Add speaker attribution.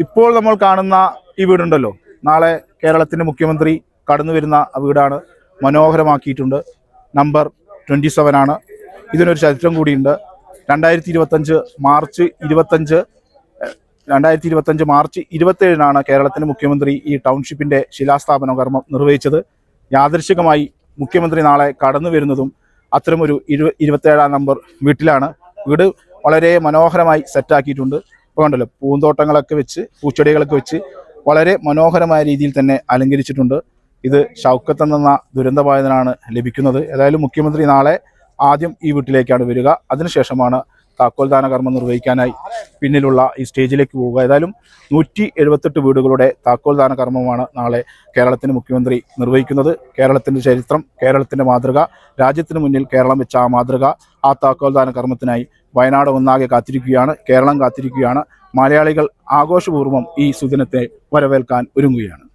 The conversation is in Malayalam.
Speaker 1: ഇപ്പോൾ നമ്മൾ കാണുന്ന ഈ വീടുണ്ടല്ലോ, നാളെ കേരളത്തിൻ്റെ മുഖ്യമന്ത്രി കടന്നു വരുന്ന വീടാണ്. മനോഹരമാക്കിയിട്ടുണ്ട്. നമ്പർ 27 ആണ്. ഇതിനൊരു ചരിത്രം കൂടിയുണ്ട്. 2025 മാർച്ച് 27 കേരളത്തിൻ്റെ മുഖ്യമന്ത്രി ഈ ടൗൺഷിപ്പിൻ്റെ ശിലാസ്ഥാപന കർമ്മം നിർവഹിച്ചത്. യാദൃശികമായി മുഖ്യമന്ത്രി നാളെ കടന്നു വരുന്നതും അത്തരമൊരു 27 നമ്പർ വീട്ടിലാണ്. വീട് വളരെ മനോഹരമായി സെറ്റാക്കിയിട്ടുണ്ട്. ഇപ്പോൾ കണ്ടല്ലോ, പൂന്തോട്ടങ്ങളൊക്കെ വെച്ച്, പൂച്ചെടികളൊക്കെ വെച്ച് വളരെ മനോഹരമായ രീതിയിൽ തന്നെ അലങ്കരിച്ചിട്ടുണ്ട്. ഇത് ഷൗക്കത്ത് എന്ന ദുരന്തബാധിതനാണ് ലഭിക്കുന്നത്. ഏതായാലും മുഖ്യമന്ത്രി നാളെ ആദ്യം ഈ വീട്ടിലേക്കാണ് വരിക. അതിനുശേഷമാണ് താക്കോൽദാന കർമ്മം നിർവഹിക്കാനായി പിന്നിലുള്ള ഈ സ്റ്റേജിലേക്ക് പോവുക. ഏതായാലും 178 വീടുകളുടെ താക്കോൽദാന കർമ്മമാണ് നാളെ കേരളത്തിൻ്റെ മുഖ്യമന്ത്രി നിർവഹിക്കുന്നത്. കേരളത്തിൻ്റെ ചരിത്രം, കേരളത്തിൻ്റെ മാതൃക, രാജ്യത്തിന് മുന്നിൽ കേരളം വെച്ച ആ മാതൃക, ആ താക്കോൽദാന കർമ്മത്തിനായി വയനാട് ഒന്നാകെ കാത്തിരിക്കുകയാണ്, കേരളം കാത്തിരിക്കുകയാണ്. മലയാളികൾ ആഘോഷപൂർവ്വം ഈ സുദിനത്തെ വരവേൽക്കാൻ ഒരുങ്ങുകയാണ്.